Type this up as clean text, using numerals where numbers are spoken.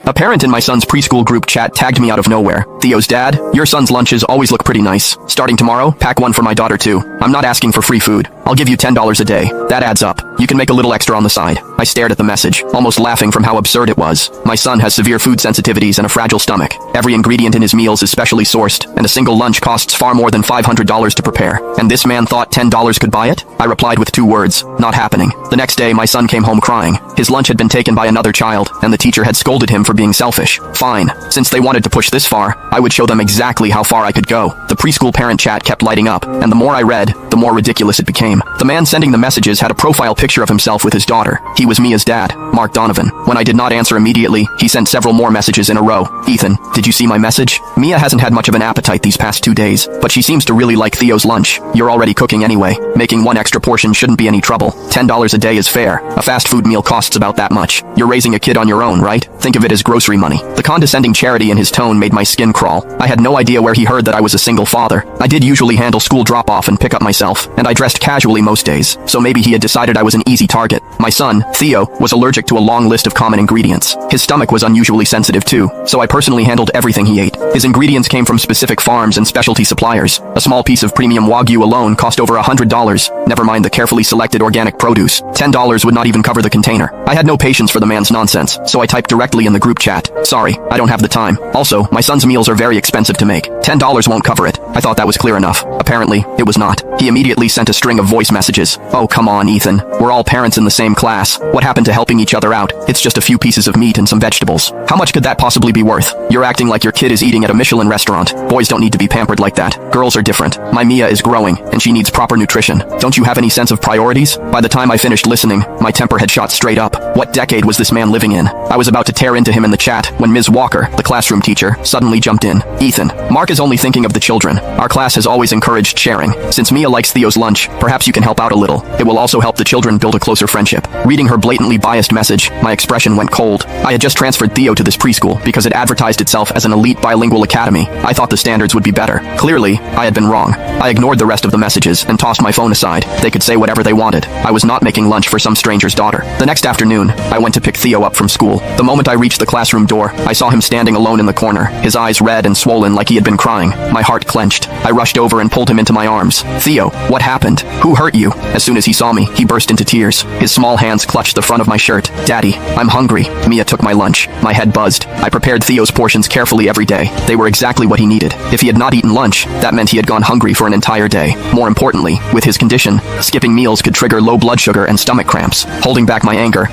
A parent in my son's preschool group chat tagged me out of nowhere. Theo's dad, your son's lunches always look pretty nice. Starting tomorrow, pack one for my daughter too. I'm not asking for free food. I'll give you $10 a day. That adds up. You can make a little extra on the side. I stared at the message, almost laughing from how absurd it was. My son has severe food sensitivities and a fragile stomach. Every ingredient in his meals is specially sourced, and a single lunch costs far more than $500 to prepare. And this man thought $10 could buy it? I replied with 2 words, not happening. The next day, my son came home crying. His lunch had been taken by another child, and the teacher had scolded him for being selfish. Fine. Since they wanted to push this far, I would show them exactly how far I could go. The preschool parent chat kept lighting up, and the more I read, the more ridiculous it became. The man sending the messages had a profile picture of himself with his daughter. He was Mia's dad, Mark Donovan. When I did not answer immediately, he sent several more messages in a row. Ethan, did you see my message? Mia hasn't had much of an appetite these past 2 days, but she seems to really like Theo's lunch. You're already cooking anyway. Making one extra portion shouldn't be any trouble. $10 a day is fair. A fast food meal costs about that much. You're raising a kid on your own, right? Think of it as grocery money. The condescending charity in his tone made my skin crawl. I had no idea where he heard that I was a single father. I did usually handle school drop-off and pick up myself, and I dressed casually most days, so maybe he had decided I was an easy target. My son, Theo, was allergic to a long list of common ingredients. His stomach was unusually sensitive too, so I personally handled everything he ate. His ingredients came from specific farms and specialty suppliers. A small piece of premium Wagyu alone cost over $100, never mind the carefully selected organic produce. $10 would not even cover the container. I had no patience for the man's nonsense, so I typed directly in the group chat, "Sorry, I don't have the time. Also, my son's meals are very expensive to make. $10 won't cover it." I thought that was clear enough. Apparently, it was not. He immediately sent a string of voice messages. "Oh, come on, Ethan. We're all parents in the same class. What happened to helping each other out? It's just a few pieces of meat and some vegetables. How much could that possibly be worth? You're acting like your kid is eating at a Michelin restaurant. Boys don't need to be pampered like that. Girls are different. My Mia is growing, and she needs proper nutrition. Don't you have any sense of priorities?" By the time I finished listening, my temper had shot straight up. What decade was this man living in? I was about to tear into him in the chat when Ms. Walker, the classroom teacher, suddenly jumped in. "Ethan, Mark is only thinking of the children. Our class has always encouraged sharing. Since Mia likes Theo's lunch, perhaps you can help out a little. It will also help the children build a closer friendship." Reading her blatantly biased message, my expression went cold. I had just transferred Theo to this preschool because it advertised itself as an elite bilingual academy. I thought the standards would be better. Clearly, I had been wrong. I ignored the rest of the messages and tossed my phone aside. They could say whatever they wanted. I was not making lunch for some stranger's daughter. The next afternoon, I went to pick Theo up from school. The moment I reached the classroom door, I saw him standing alone in the corner, his eyes red and swollen like he had been crying. My heart clenched. I rushed over and pulled him into my arms. "Theo, what happened? Who hurt you?" As soon as he saw me, he burst into tears. His small hands clutched the front of my shirt. "Daddy, I'm hungry." Mia took my lunch. My head buzzed. I prepared Theo's portions carefully every day. They were exactly what he needed. If he had not eaten lunch, that meant he had gone hungry for an entire day. More importantly, with his condition, skipping meals could trigger low blood sugar and stomach cramps. Holding back my anger,